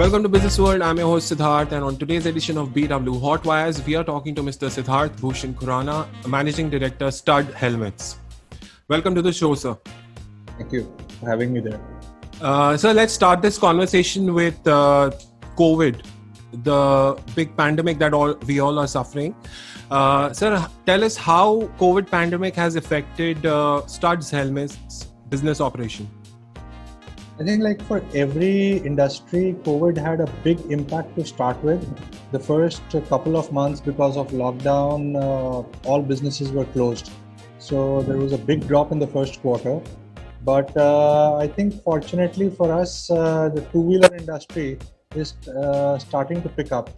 Welcome to Business World. I'm your host Siddharth, and on today's edition of BW Hot Wires, we are talking to Mr. Siddharth Bhushan Khurana, Managing Director, Stud Helmets. Welcome to the show, sir. Thank you for having me there. So let's start this conversation with COVID, the big pandemic that we all are suffering. Sir, tell us how COVID pandemic has affected Studs Helmets business operation. I think like for every industry, COVID had a big impact to start with. The first couple of months, because of lockdown, all businesses were closed. So there was a big drop in the first quarter. But I think fortunately for us, the two-wheeler industry is starting to pick up.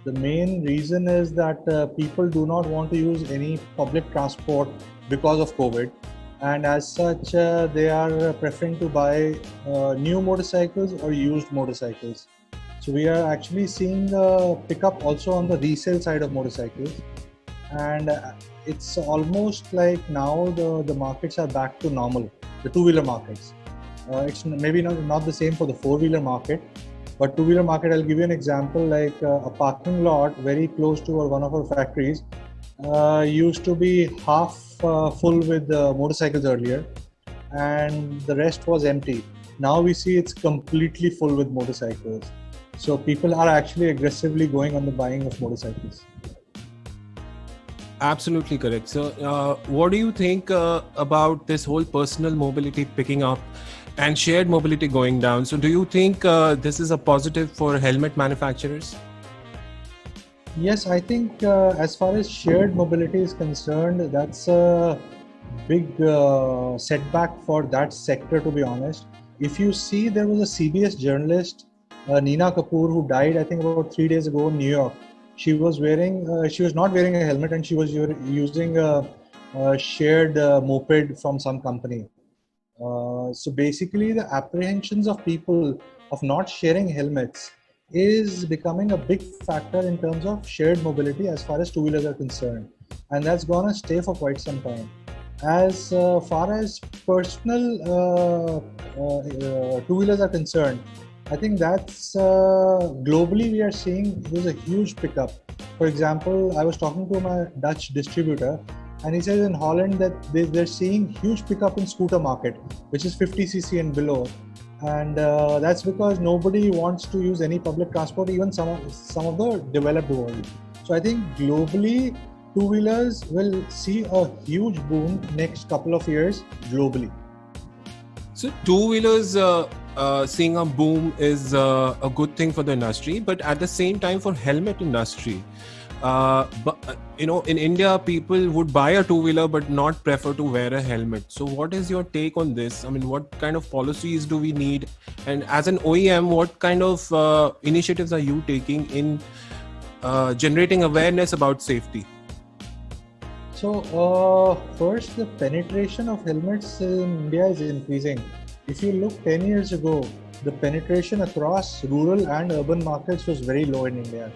The main reason is that people do not want to use any public transport because of COVID. And as such, they are preferring to buy new motorcycles or used motorcycles. So we are actually seeing a pickup also on the resale side of motorcycles. And it's almost like now the markets are back to normal, the two-wheeler markets. It's maybe not the same for the four-wheeler market, but two-wheeler market, I'll give you an example, like a parking lot very close to one of our factories used to be half full with motorcycles earlier, and the rest was empty. Now we see it's completely full with motorcycles. So people are actually aggressively going on the buying of motorcycles. Absolutely correct. So what do you think about this whole personal mobility picking up and shared mobility going down? So do you think this is a positive for helmet manufacturers? Yes, I think as far as shared mobility is concerned, that's a big setback for that sector, to be honest. If you see, there was a CBS journalist, Neena Kapoor, who died, I think about 3 days ago in New York. She was not wearing a helmet, and she was using a shared moped from some company. So basically, the apprehensions of people of not sharing helmets is becoming a big factor in terms of shared mobility as far as two-wheelers are concerned, and that's gonna stay for quite some time. As far as personal two-wheelers are concerned, I think that's globally we are seeing there's a huge pickup. For example, I was talking to my Dutch distributor, and he says in Holland that they're seeing huge pickup in scooter market, which is 50cc and below. And that's because nobody wants to use any public transport, even some of the developed world. So I think globally, two-wheelers will see a huge boom next couple of years globally. So two-wheelers seeing a boom is a good thing for the industry, but at the same time for helmet industry, in India, people would buy a two-wheeler but not prefer to wear a helmet. So what is your take on this? I mean, what kind of policies do we need? And as an OEM, what kind of initiatives are you taking in generating awareness about safety? So first, the penetration of helmets in India is increasing. If you look 10 years ago, the penetration across rural and urban markets was very low in India.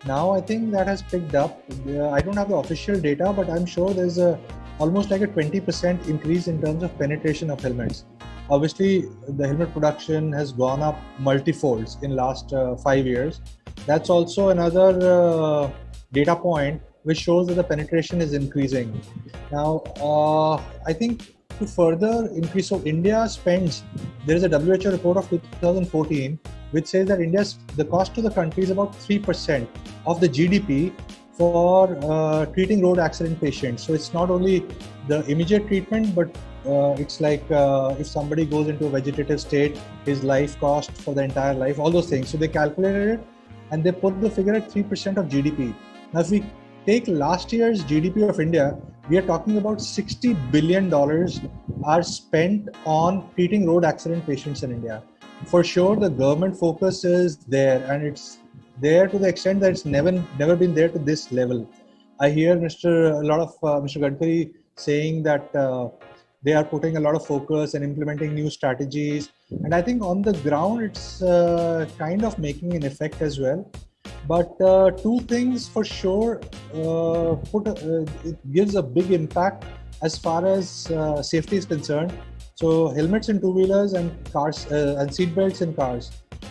Now I think that has picked up. I don't have the official data, but I'm sure there's almost like a 20% increase in terms of penetration of helmets. Obviously, the helmet production has gone up multifolds in last 5 years. That's also another data point which shows that the penetration is increasing. Now, I think to further increase, so India spends, there is a WHO report of 2014 which says that the cost to the country is about 3% of the GDP for treating road accident patients. So it's not only the immediate treatment, but it's like if somebody goes into a vegetative state, his life cost for the entire life, all those things. So they calculated it and they put the figure at 3% of GDP. Now, if we take last year's GDP of India, we are talking about $60 billion are spent on treating road accident patients in India. For sure, the government focus is there, and it's there to the extent that it's never been there to this level. I hear Mr. Gadkari saying that they are putting a lot of focus and implementing new strategies, and I think on the ground it's kind of making an effect as well. But two things for sure, it gives a big impact as far as safety is concerned. So helmets in two-wheelers and cars and seat belts in cars.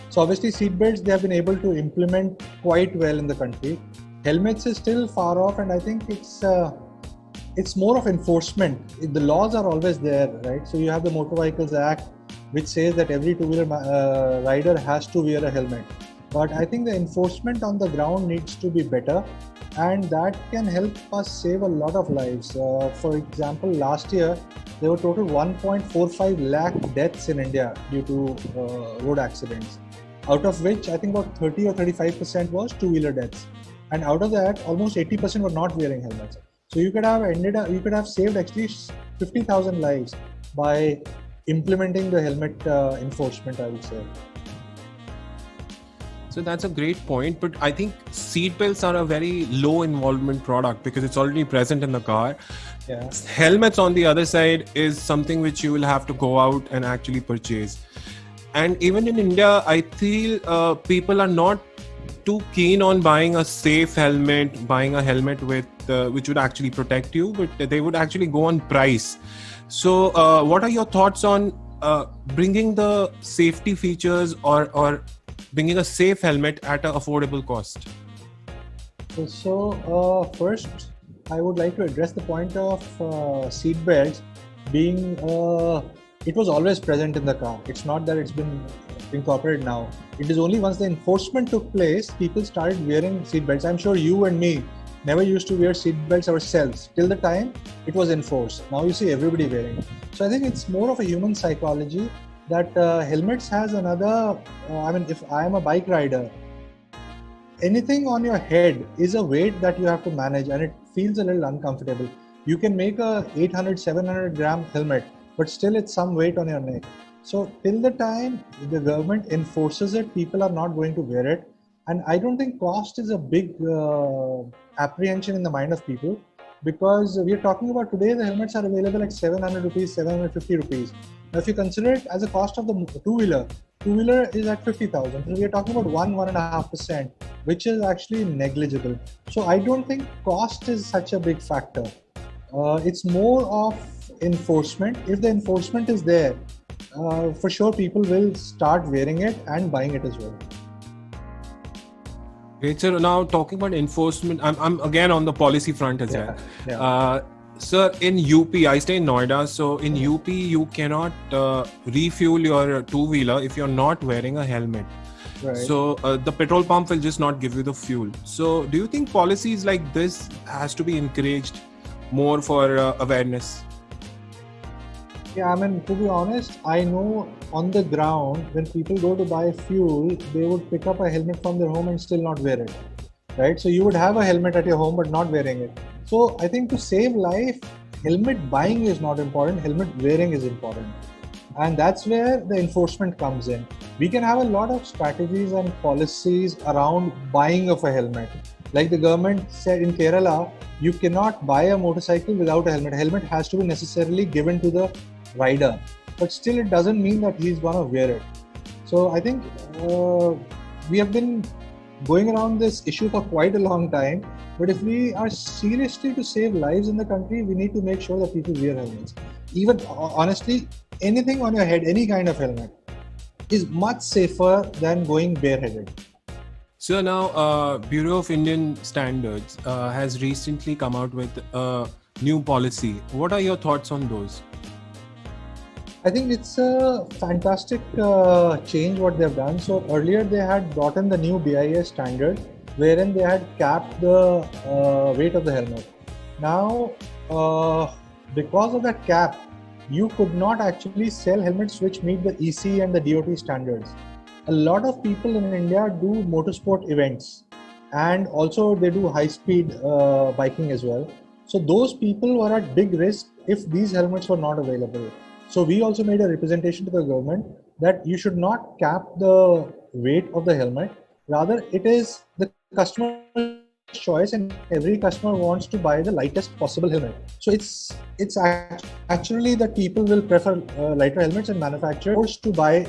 So obviously seatbelts they have been able to implement quite well in the country. Helmets is still far off, and I think it's more of enforcement. The laws are always there, right? So you have the Motor Vehicles Act, which says that every two-wheeler rider has to wear a helmet. But I think the enforcement on the ground needs to be better, and that can help us save a lot of lives. For example, last year there were total 1.45 lakh deaths in India due to road accidents, out of which I think about 30 or 35% was two-wheeler deaths, and out of that, almost 80% were not wearing helmets. So you could have saved at least 50,000 lives by implementing the helmet enforcement, I would say. So that's a great point, but I think seat belts are a very low involvement product because it's already present in the car. Yeah. Helmets on the other side is something which you will have to go out and actually purchase. And even in India, I feel people are not too keen on buying a safe helmet, buying a helmet with which would actually protect you, but they would actually go on price. So what are your thoughts on bringing the safety features or bringing a safe helmet at an affordable cost? So first, I would like to address the point of seat belts being, it was always present in the car. It's not that it's been incorporated now. It is only once the enforcement took place, people started wearing seat belts. I'm sure you and me never used to wear seat belts ourselves till the time it was enforced. Now you see everybody wearing. So I think it's more of a human psychology that helmets has another, if I am a bike rider, anything on your head is a weight that you have to manage, and it feels a little uncomfortable. You can make a 800, 700 gram helmet, but still it's some weight on your neck. So till the time the government enforces it, people are not going to wear it. And I don't think cost is a big apprehension in the mind of people, because we are talking about today the helmets are available at 700 rupees, 750 rupees. Now if you consider it as a cost of the two-wheeler is at 50,000. So we are talking about 1.5%, which is actually negligible. So I don't think cost is such a big factor. It's more of enforcement. If the enforcement is there, for sure people will start wearing it and buying it as well. Great. So now talking about enforcement, I'm again on the policy front as well. Yeah. Sir, in UP, I stay in Noida. So in UP, you cannot refuel your two-wheeler if you're not wearing a helmet. Right. So the petrol pump will just not give you the fuel. So do you think policies like this has to be encouraged more for awareness? Yeah, to be honest, I know on the ground, when people go to buy fuel, they would pick up a helmet from their home and still not wear it, right? So you would have a helmet at your home, but not wearing it. So I think to save life, helmet buying is not important, helmet wearing is important. And that's where the enforcement comes in. We can have a lot of strategies and policies around buying of a helmet. Like the government said in Kerala, you cannot buy a motorcycle without a helmet. A helmet has to be necessarily given to the rider, but still it doesn't mean that he's gonna wear it. So I think we have been going around this issue for quite a long time, but if we are seriously to save lives in the country, we need to make sure that people wear helmets. Even honestly, anything on your head, any kind of helmet is much safer than going bareheaded. So now Bureau of Indian Standards has recently come out with a new policy. What are your thoughts on those? I think it's a fantastic change what they've done. So earlier they had brought in the new BIS standard, wherein they had capped the weight of the helmet. Now, because of that cap, you could not actually sell helmets which meet the EC and the DOT standards. A lot of people in India do motorsport events, and also they do high-speed biking as well. So those people were at big risk if these helmets were not available. So we also made a representation to the government that you should not cap the weight of the helmet. Rather, it is the customer's choice, and every customer wants to buy the lightest possible helmet. So it's actually that people will prefer lighter helmets, and manufacturers to buy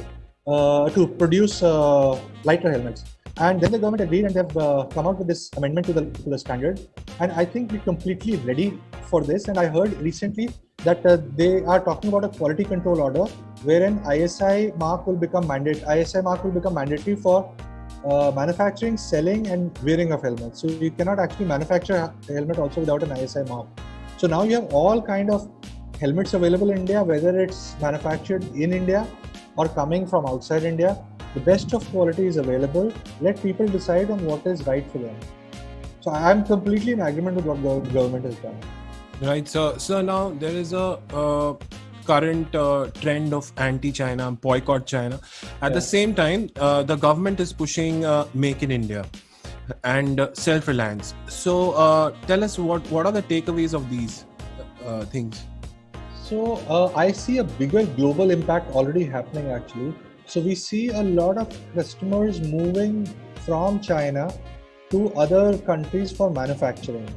to produce lighter helmets. And then the government agreed, and they've come out with this amendment to the standard. And I think we're completely ready for this. And I heard recently that they are talking about a quality control order wherein ISI mark will become mandatory for manufacturing, selling, and wearing of helmets. So you cannot actually manufacture a helmet also without an ISI mark. So now you have all kind of helmets available in India, whether it's manufactured in India or coming from outside India. The best of quality is available. Let people decide on what is right for them. So I'm completely in agreement with what the government has done. Right. So now there is a current trend of anti-China, boycott China. At the same time, the government is pushing Make in India and self-reliance. So tell us what are the takeaways of these things? So I see a bigger global impact already happening actually. So we see a lot of customers moving from China to other countries for manufacturing.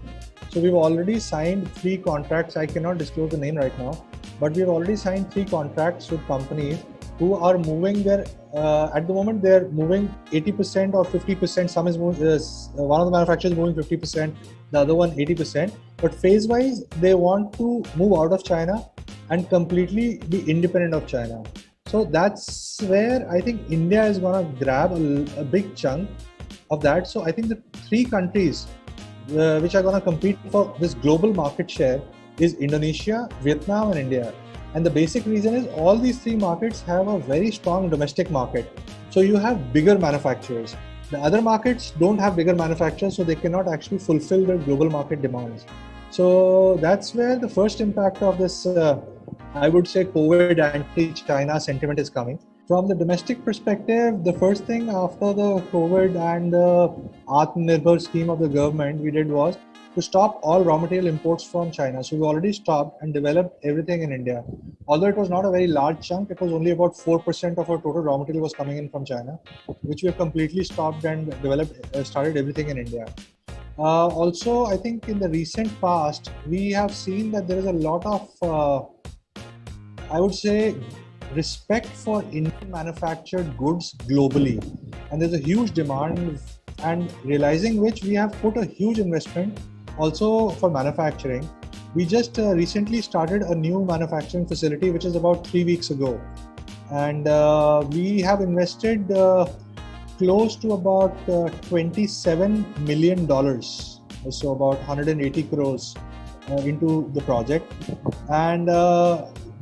So we've already signed 3 contracts. I cannot disclose the name right now, but we've already signed 3 contracts with companies who are moving their, at the moment they're moving 80% or 50%. Some is moving, one of the manufacturers is moving 50%, the other one 80%. But phase wise, they want to move out of China and completely be independent of China. So that's where I think India is going to grab a big chunk of that. So I think the 3 countries which are going to compete for this global market share is Indonesia, Vietnam, and India. And the basic reason is all these 3 markets have a very strong domestic market. So you have bigger manufacturers. The other markets don't have bigger manufacturers, so they cannot actually fulfill their global market demands. So that's where the first impact of this, I would say, COVID anti-China sentiment is coming. From the domestic perspective, the first thing after the COVID and the Atmanirbhar scheme of the government we did was to stop all raw material imports from China. So we already stopped and developed everything in India. Although it was not a very large chunk, it was only about 4% of our total raw material was coming in from China, which we have completely stopped and developed, started everything in India. Also, I think in the recent past, we have seen that there is a lot of, I would say, respect for Indian manufactured goods globally. And there's a huge demand, and realizing which we have put a huge investment also for manufacturing. We just recently started a new manufacturing facility, which is about 3 weeks ago. And we have invested close to about $27 million, so about 180 crores into the project. And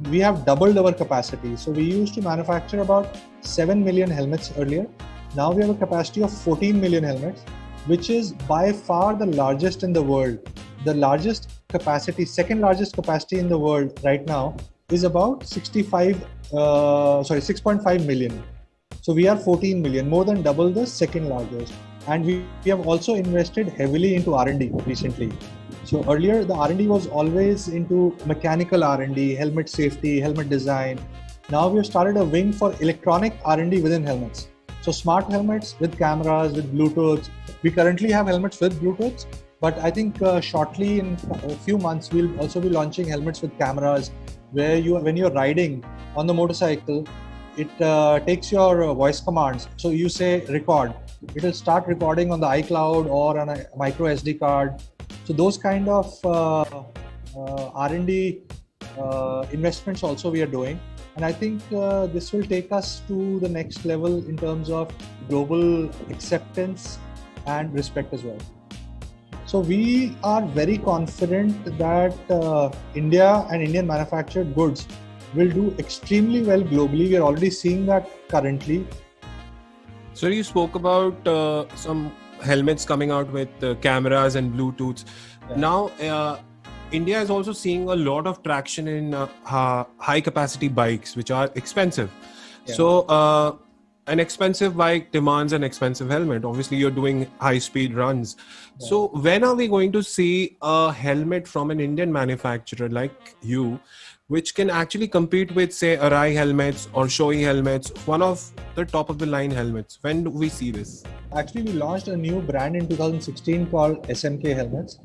we have doubled our capacity. So we used to manufacture about 7 million helmets earlier. Now we have a capacity of 14 million helmets, which is by far the largest in the world. The largest capacity, second largest capacity in the world right now is about 6.5 million. So we are 14 million, more than double the second largest. And we have also invested heavily into R&D recently. So earlier the R&D was always into mechanical R&D, helmet safety, helmet design. Now we have started a wing for electronic R&D within helmets. So smart helmets with cameras, with Bluetooth. We currently have helmets with Bluetooth, but I think shortly in a few months, we'll also be launching helmets with cameras where when you're riding on the motorcycle, it takes your voice commands. So you say record, it will start recording on the iCloud or on a micro SD card. So those kind of R&D investments also we are doing. And I think this will take us to the next level in terms of global acceptance and respect as well. So we are very confident that India and Indian manufactured goods will do extremely well globally. We are already seeing that currently. So you spoke about some helmets coming out with cameras and Bluetooth. Yeah. Now, India is also seeing a lot of traction in high capacity bikes, which are expensive. Yeah. So an expensive bike demands an expensive helmet. Obviously, you're doing high speed runs. Yeah. So when are we going to see a helmet from an Indian manufacturer like you, which can actually compete with, say, Arai helmets or Shoei helmets, one of the top of the line helmets? When do we see this? Actually, we launched a new brand in 2016 called SMK Helmets,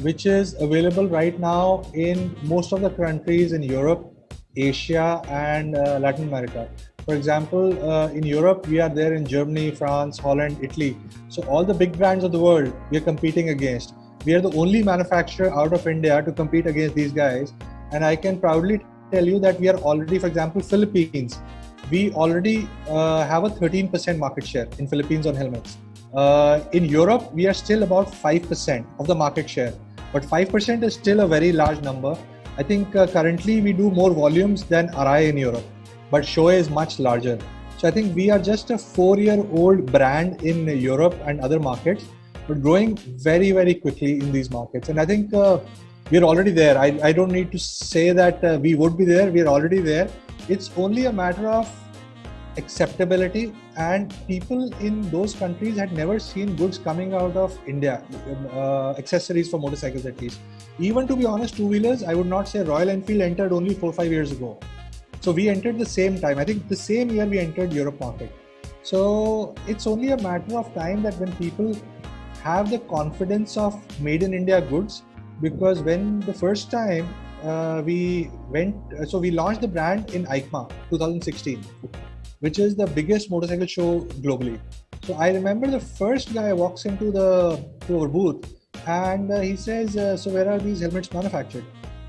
which is available right now in most of the countries in Europe, Asia, and Latin America. For example, in Europe, we are there in Germany, France, Holland, Italy. So all the big brands of the world we are competing against. We are the only manufacturer out of India to compete against these guys. And I can proudly tell you that we are already, for example, Philippines. We already have a 13% market share in Philippines on helmets. In Europe, we are still about 5% of the market share, but 5% is still a very large number. I think currently we do more volumes than Arai in Europe, but Shoei is much larger. So I think we are just a 4-year-old brand in Europe and other markets, but growing very, very quickly in these markets. And I think we're already there. I don't need to say that we would be there. We're already there. It's only a matter of acceptability, and people in those countries had never seen goods coming out of India, accessories for motorcycles at least. Even to be honest, two-wheelers, I would not say Royal Enfield entered only 4-5 years ago. So we entered the same time. I think the same year we entered Europe market. So it's only a matter of time that when people have the confidence of made in India goods, because when the first time we launched the brand in EICMA 2016, which is the biggest motorcycle show globally. So I remember the first guy walks into our booth and he says, so where are these helmets manufactured?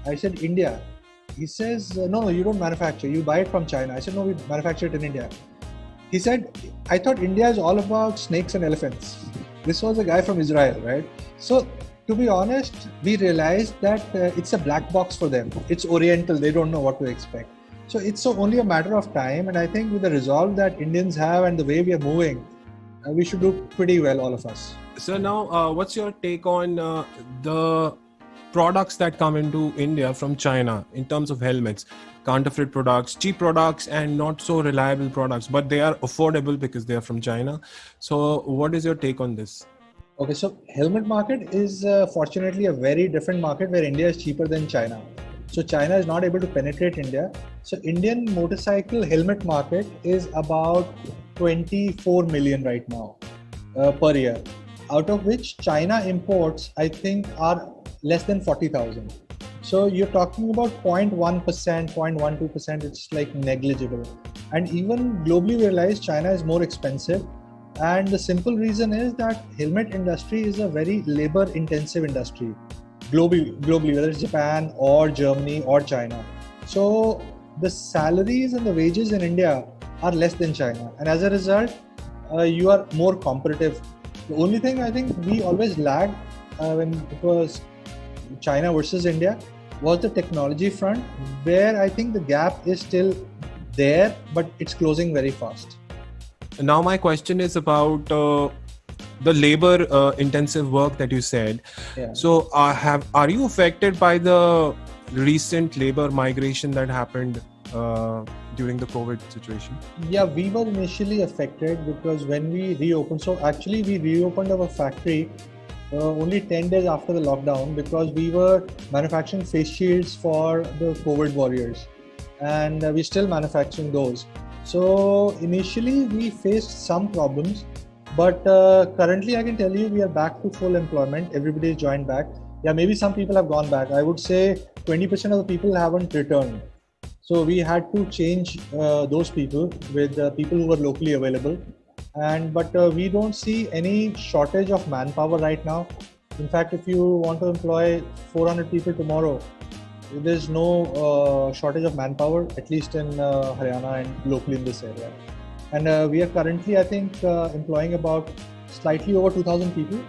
I said, India. He says, no, you don't manufacture, you buy it from China. I said, no, we manufacture it in India. He said, I thought India is all about snakes and elephants. This was a guy from Israel, right? So to be honest, we realized that it's a black box for them. It's Oriental, they don't know what to expect. So it's only a matter of time, and I think with the resolve that Indians have and the way we are moving, we should do pretty well, all of us. So now, what's your take on the products that come into India from China in terms of helmets? Counterfeit products, cheap products, and not so reliable products, but they are affordable because they are from China. So what is your take on this? Okay, so helmet market is fortunately a very different market where India is cheaper than China. So China is not able to penetrate India. So Indian motorcycle helmet market is about 24 million right now per year, out of which China imports, I think, are less than 40,000. So you're talking about 0.1%, 0.12%, it's like negligible. And even globally we realize China is more expensive. And the simple reason is that helmet industry is a very labor intensive industry. Globally, whether it's Japan or Germany or China. So the salaries and the wages in India are less than China. And as a result, you are more competitive. The only thing I think we always lagged when it was China versus India was the technology front, where I think the gap is still there, but it's closing very fast. Now my question is about the labor intensive work that you said. Yeah. So are you affected by the recent labor migration that happened during the COVID situation? Yeah, we were initially affected because when we reopened, so actually we reopened our factory only 10 days after the lockdown, because we were manufacturing face shields for the COVID warriors, and we're still manufacturing those. So initially we faced some problems, but currently I can tell you we are back to full employment. Everybody is joined back. Yeah, maybe some people have gone back. I would say 20% of the people haven't returned. So we had to change those people with people who were locally available. But we don't see any shortage of manpower right now. In fact, if you want to employ 400 people tomorrow, there's no shortage of manpower, at least in Haryana and locally in this area. And we are currently, I think, employing about slightly over 2,000 people.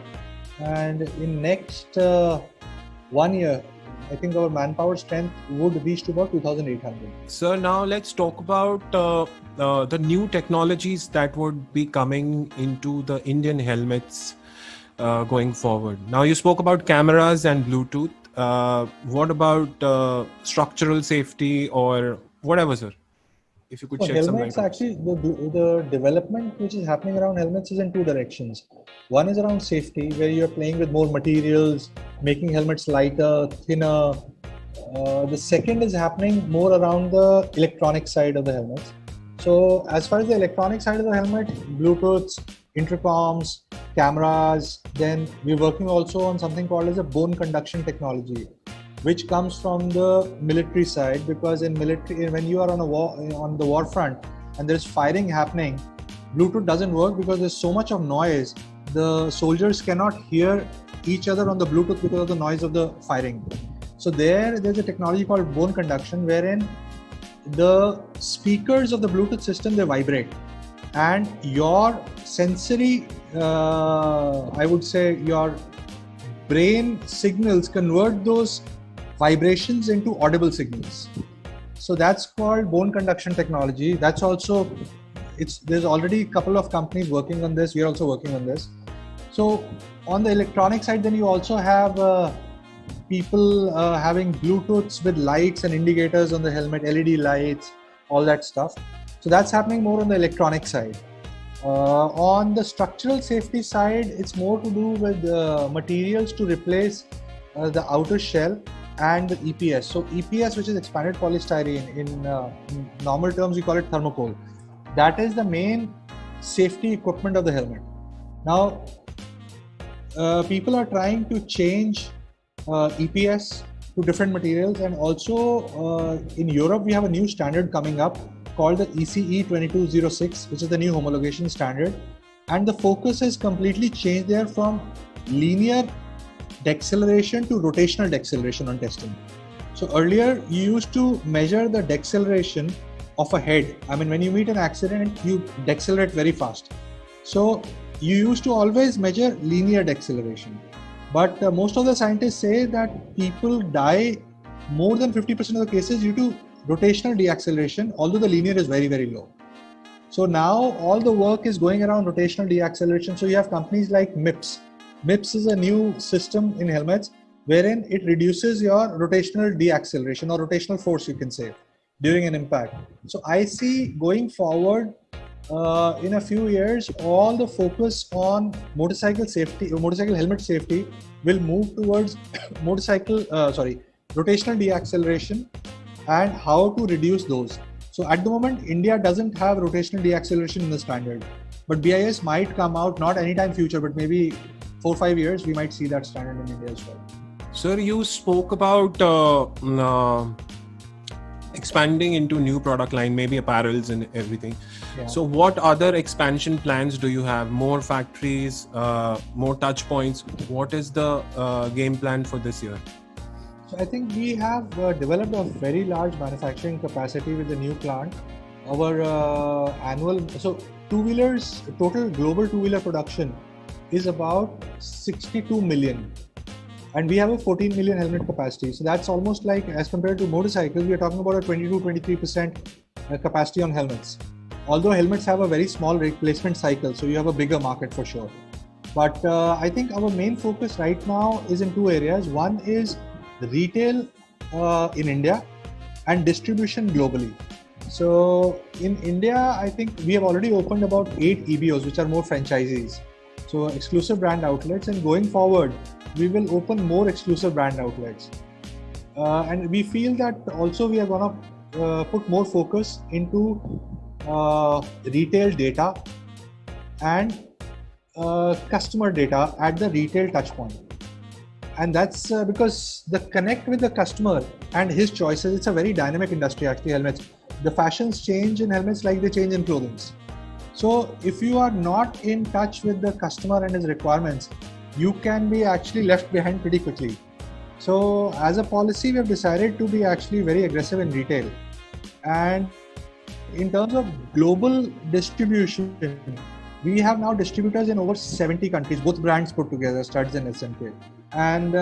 And in next 1 year, I think our manpower strength would reach to about 2,800. Sir, now let's talk about the new technologies that would be coming into the Indian helmets going forward. Now you spoke about cameras and Bluetooth. What about structural safety or whatever, sir? If you could shed some light. Helmets, actually, the development which is happening around helmets is in two directions. One is around safety, where you're playing with more materials, making helmets lighter, thinner. The second is happening more around the electronic side of the helmets. So as far as the electronic side of the helmet, Bluetooth, intercoms, cameras, then we're working also on something called as a bone conduction technology, which comes from the military side, because in military, when you are on the war front and there's firing happening, Bluetooth doesn't work because there's so much of noise. The soldiers cannot hear each other on the Bluetooth because of the noise of the firing. So there's a technology called bone conduction, wherein the speakers of the Bluetooth system, they vibrate, and your sensory, I would say, your brain signals convert those vibrations into audible signals. So that's called bone conduction technology. That's also, there's already a couple of companies working on this. We are also working on this. So on the electronic side, then you also have people having Bluetooths with lights and indicators on the helmet, LED lights, all that stuff. So that's happening more on the electronic side. On the structural safety side, it's more to do with materials to replace the outer shell and the EPS. So EPS, which is expanded polystyrene, in normal terms we call it thermocol. That is the main safety equipment of the helmet. Now, people are trying to change EPS to different materials, and also in Europe we have a new standard coming up called the ECE 2206, which is the new homologation standard, and the focus is completely changed there from linear deceleration to rotational deceleration on testing. So earlier you used to measure the deceleration of a head. I mean, when you meet an accident, you decelerate very fast. So you used to always measure linear deceleration. But most of the scientists say that people die more than 50% of the cases due to rotational deacceleration, although the linear is very, very low. So now all the work is going around rotational deacceleration. So you have companies like MIPS. MIPS is a new system in helmets wherein it reduces your rotational deacceleration, or rotational force, you can say, during an impact. So I see going forward in a few years, all the focus on motorcycle safety, motorcycle helmet safety, will move towards rotational deacceleration and how to reduce those. So at the moment, India doesn't have rotational deacceleration in the standard, but BIS might come out, not anytime future, but maybe 4 or 5 years, we might see that standard in India as well. Sir, you spoke about expanding into new product line, maybe apparels and everything. Yeah. So what other expansion plans do you have? More factories, more touch points? What is the game plan for this year? So I think we have developed a very large manufacturing capacity with the new plant. Our total global two-wheeler production is about 62 million. And we have a 14 million helmet capacity. So that's almost like, as compared to motorcycles, we are talking about a 22-23% capacity on helmets. Although helmets have a very small replacement cycle, so you have a bigger market for sure. But I think our main focus right now is in two areas. One is retail in India and distribution globally. So in India, I think we have already opened about 8 EBOs, which are more franchisees. So exclusive brand outlets, and going forward, we will open more exclusive brand outlets. And we feel that also we are going to put more focus into retail data and customer data at the retail touchpoint. And that's because the connect with the customer and his choices, it's a very dynamic industry actually, helmets. The fashions change in helmets like they change in clothing. So if you are not in touch with the customer and his requirements, you can be actually left behind pretty quickly. So as a policy, we have decided to be actually very aggressive in retail. And in terms of global distribution, we have now distributors in over 70 countries, both brands put together, Studs and SMK. And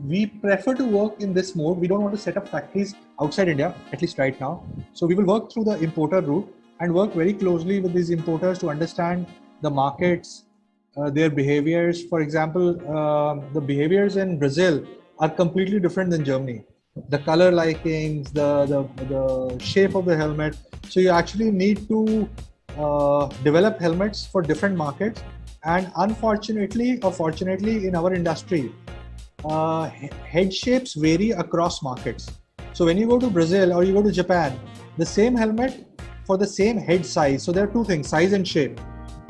we prefer to work in this mode. We don't want to set up factories outside India, at least right now. So we will work through the importer route and work very closely with these importers to understand the markets, their behaviors. For example, the behaviors in Brazil are completely different than Germany. The color likings, the shape of the helmet. So you actually need to develop helmets for different markets. And unfortunately or fortunately in our industry, head shapes vary across markets. So when you go to Brazil or you go to Japan, the same helmet for the same head size. So there are two things, size and shape.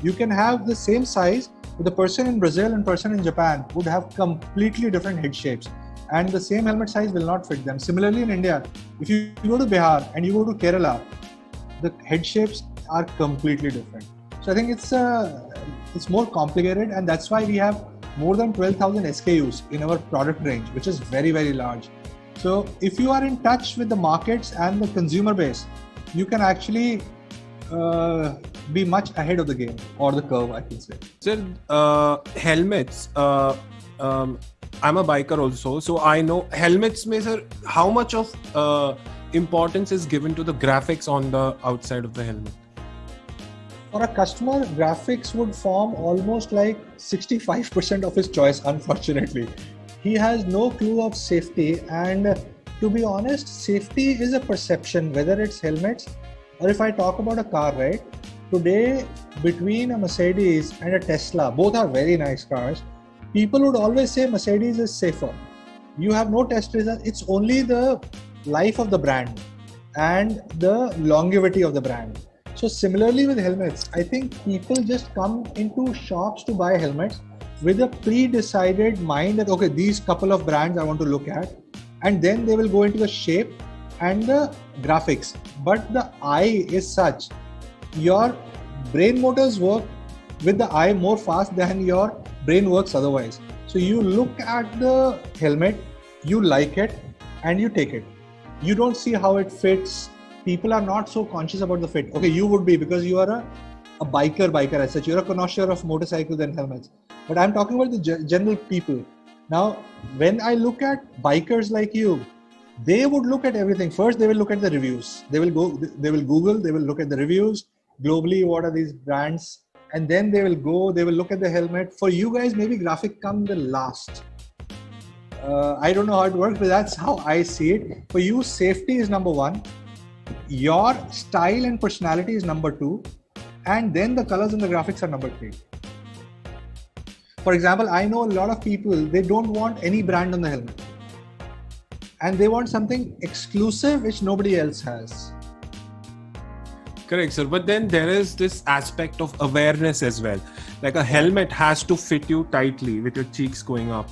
You can have the same size, but the person in Brazil and person in Japan would have completely different head shapes, and the same helmet size will not fit them. Similarly in India, if you go to Bihar and you go to Kerala, the head shapes are completely different. So I think it's more complicated, and that's why we have more than 12,000 SKUs in our product range, which is very, very large. So if you are in touch with the markets and the consumer base, you can actually be much ahead of the game or the curve, I can say. Sir, helmets. I'm a biker also, so I know helmets. Mein, sir, how much of importance is given to the graphics on the outside of the helmet? For a customer, graphics would form almost like 65% of his choice, unfortunately. He has no clue of safety, and to be honest, safety is a perception, whether it's helmets or if I talk about a car, right? Today, between a Mercedes and a Tesla, both are very nice cars, people would always say Mercedes is safer. You have no test results, it's only the life of the brand and the longevity of the brand. So similarly with helmets, I think people just come into shops to buy helmets with a pre-decided mind that, okay, these couple of brands I want to look at, and then they will go into the shape and the graphics. But the eye is such, your brain motors work with the eye more fast than your brain works otherwise. So you look at the helmet, you like it, and you take it. You don't see how it fits. People are not so conscious about the fit. Okay, you would be, because you are a biker as such. You're a connoisseur of motorcycles and helmets. But I'm talking about the general people. Now, when I look at bikers like you, they would look at everything. First, they will look at the reviews. They will Google, they will look at the reviews. Globally, what are these brands? And then they will look at the helmet. For you guys, maybe graphic come the last. I don't know how it works, but that's how I see it. For you, safety is number one. Your style and personality is number two. And then the colors and the graphics are number three. For example, I know a lot of people, they don't want any brand on the helmet. And they want something exclusive which nobody else has. Correct, sir. But then there is this aspect of awareness as well. Like a helmet has to fit you tightly with your cheeks going up.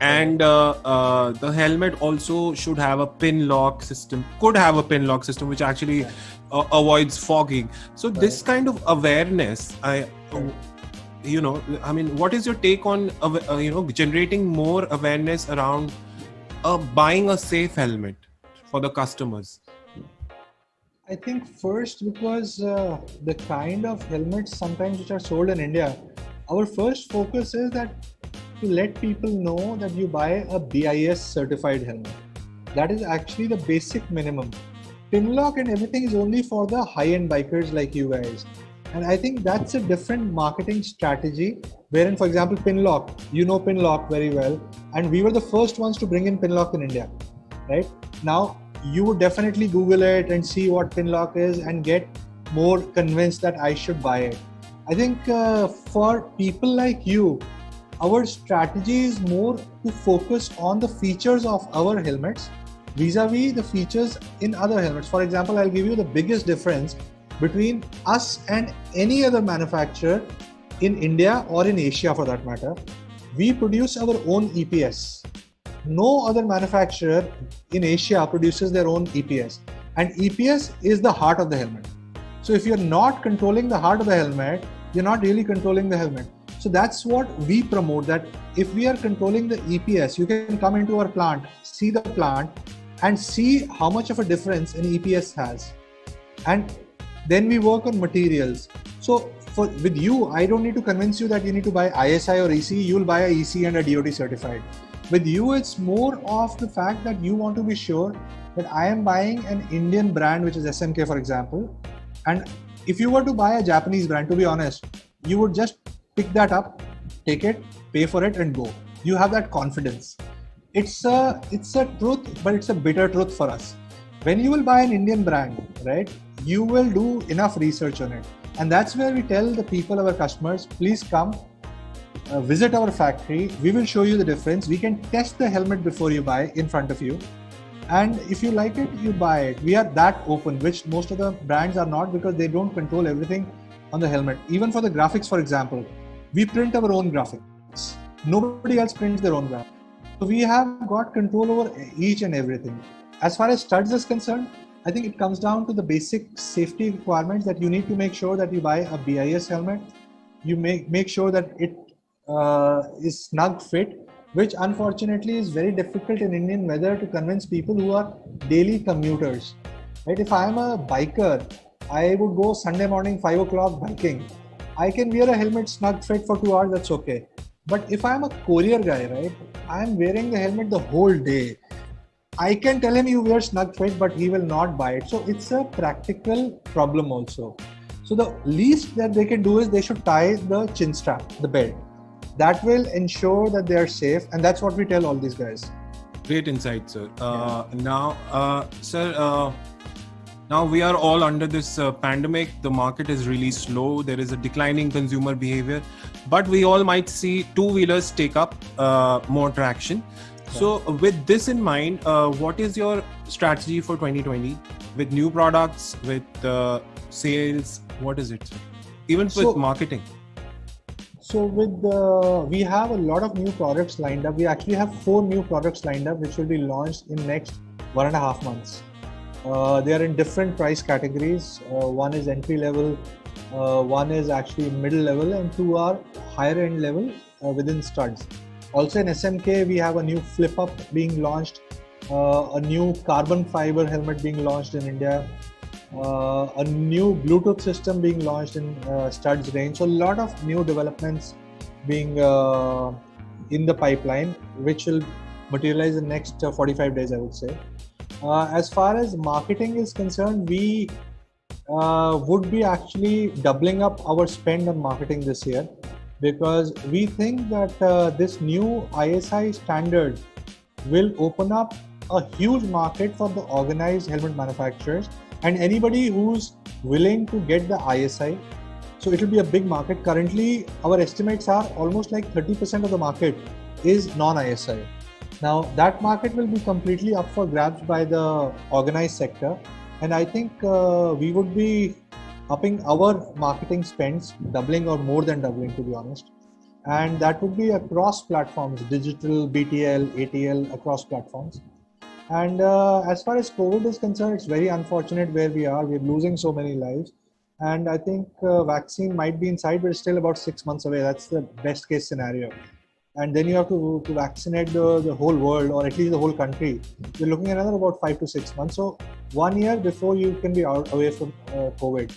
And the helmet also should have a pin lock system, could have a pin lock system, which actually avoids fogging. So this kind of awareness, what is your take on, generating more awareness around buying a safe helmet for the customers? I think first, because the kind of helmets sometimes which are sold in India, our first focus is that to let people know that you buy a BIS certified helmet. That is actually the basic minimum. Pin lock and everything is only for the high-end bikers like you guys. And I think that's a different marketing strategy, wherein, for example, pin lock, you know pin lock very well. And we were the first ones to bring in pin lock in India, right? Now, you would definitely Google it and see what pin lock is and get more convinced that I should buy it. I think for people like you, our strategy is more to focus on the features of our helmets vis-a-vis the features in other helmets. For example, I'll give you the biggest difference between us and any other manufacturer in India or in Asia for that matter. We produce our own EPS. No other manufacturer in Asia produces their own EPS. And EPS is the heart of the helmet. So if you're not controlling the heart of the helmet, you're not really controlling the helmet. So that's what we promote, that if we are controlling the EPS, you can come into our plant, see the plant and see how much of a difference an EPS has. And then we work on materials. So with you, I don't need to convince you that you need to buy ISI or EC. You'll buy a EC and a DOT certified. With you, it's more of the fact that you want to be sure that I am buying an Indian brand, which is SMK, for example. And if you were to buy a Japanese brand, to be honest, you would just pick that up, take it, pay for it and go. You have that confidence. It's a truth, but it's a bitter truth for us. When you will buy an Indian brand, right, you will do enough research on it. And that's where we tell the people, our customers, please come, visit our factory. We will show you the difference. We can test the helmet before you buy in front of you. And if you like it, you buy it. We are that open, which most of the brands are not, because they don't control everything on the helmet. Even for the graphics, for example, we print our own graphics. Nobody else prints their own graphics. So we have got control over each and everything. As far as studs is concerned, I think it comes down to the basic safety requirements that you need to make sure that you buy a BIS helmet. You make sure that it is snug fit. which unfortunately is very difficult in Indian weather to convince people who are daily commuters. Right? If I'm a biker, I would go Sunday morning 5 o'clock biking. I can wear a helmet snug fit for 2 hours, that's okay. But if I'm a courier guy, right, I'm wearing the helmet the whole day. I can tell him you wear snug fit, but he will not buy it. So it's a practical problem also. So the least that they can do is they should tie the chin strap, the belt. That will ensure that they are safe, and that's what we tell all these guys. Great insight, sir. Sir, now we are all under this pandemic. The market is really slow. There is a declining consumer behavior, but we all might see two-wheelers take up more traction. So with this in mind, what is your strategy for 2020 with new products, with sales? What is it, sir? Even with marketing? So we have a lot of new products lined up. We actually have 4 new products lined up, which will be launched in next 1.5 months. They are in different price categories. One is entry level, one is actually middle level, and 2 are higher end level within studs. Also in SMK, we have a new flip up being launched, a new carbon fiber helmet being launched in India, a new Bluetooth system being launched in studs range. So a lot of new developments being in the pipeline, which will materialize in the next 45 days, I would say. As far as marketing is concerned, we would be actually doubling up our spend on marketing this year, because we think that this new ISI standard will open up a huge market for the organized helmet manufacturers and anybody who's willing to get the ISI. So it will be a big market. Currently, our estimates are almost like 30% of the market is non-ISI. Now that market will be completely up for grabs by the organized sector, and I think we would be upping our marketing spends, doubling or more than doubling, to be honest. And that would be across platforms, digital, BTL, ATL, across platforms. And as far as COVID is concerned, it's very unfortunate where we are. We're losing so many lives. And I think vaccine might be in sight, but it's still about 6 months away. That's the best case scenario. And then you have to vaccinate the whole world, or at least the whole country. You're looking at another about 5 to 6 months. So 1 year before you can be away from COVID.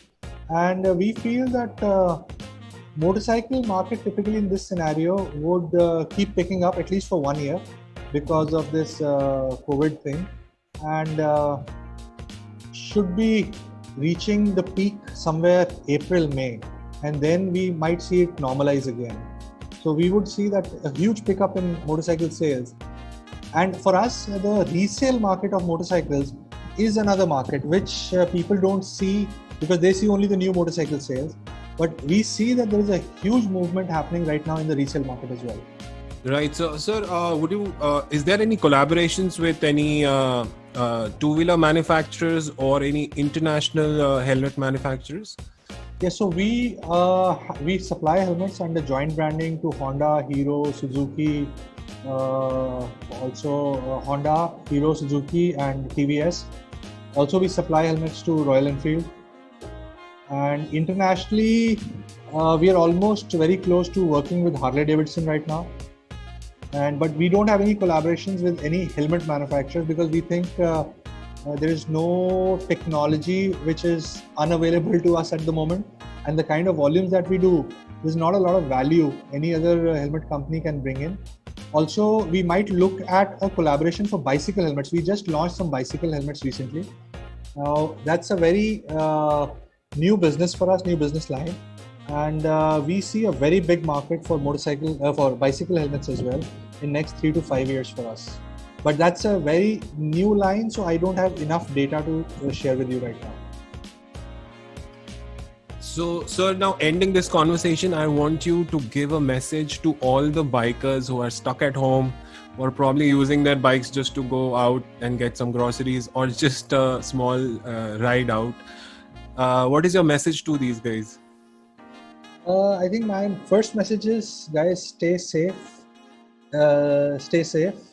And we feel that motorcycle market typically in this scenario would keep picking up at least for 1 year because of this COVID thing, and should be reaching the peak somewhere April, May, and then we might see it normalize again. So we would see that a huge pickup in motorcycle sales. And for us, the resale market of motorcycles is another market which people don't see, because they see only the new motorcycle sales. But we see that there is a huge movement happening right now in the resale market as well. Right. So, sir, is there any collaborations with any two-wheeler manufacturers or any international helmet manufacturers? Yes, so we supply helmets under joint branding to Honda, Hero, Suzuki, also Honda, Hero, Suzuki, and TVS. Also, we supply helmets to Royal Enfield. And internationally, we are almost very close to working with Harley Davidson right now. But we don't have any collaborations with any helmet manufacturers, because we think there is no technology which is unavailable to us at the moment, and the kind of volumes that we do, there's not a lot of value any other helmet company can bring in. Also, we might look at a collaboration for bicycle helmets. We just launched some bicycle helmets recently. Now that's a very new business for us, new business line, and we see a very big market for for bicycle helmets as well in next 3 to 5 years for us. But that's a very new line, so I don't have enough data to share with you right now. So, sir, now ending this conversation, I want you to give a message to all the bikers who are stuck at home, or probably using their bikes just to go out and get some groceries, or just a small ride out. What is your message to these guys? I think my first message is, guys, stay safe.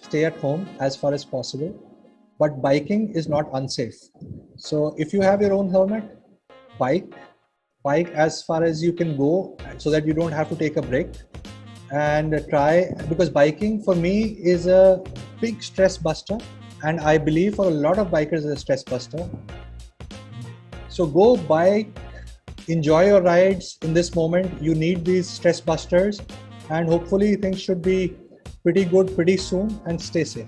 Stay at home as far as possible. But biking is not unsafe. So if you have your own helmet, bike as far as you can go, so that you don't have to take a break. and try, because biking for me is a big stress buster, and I believe for a lot of bikers is a stress buster. So go bike, enjoy your rides in this moment. You need these stress busters, and hopefully things should be pretty good pretty soon, and stay safe.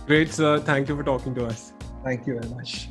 Great, sir. Thank you for talking to us. Thank you very much.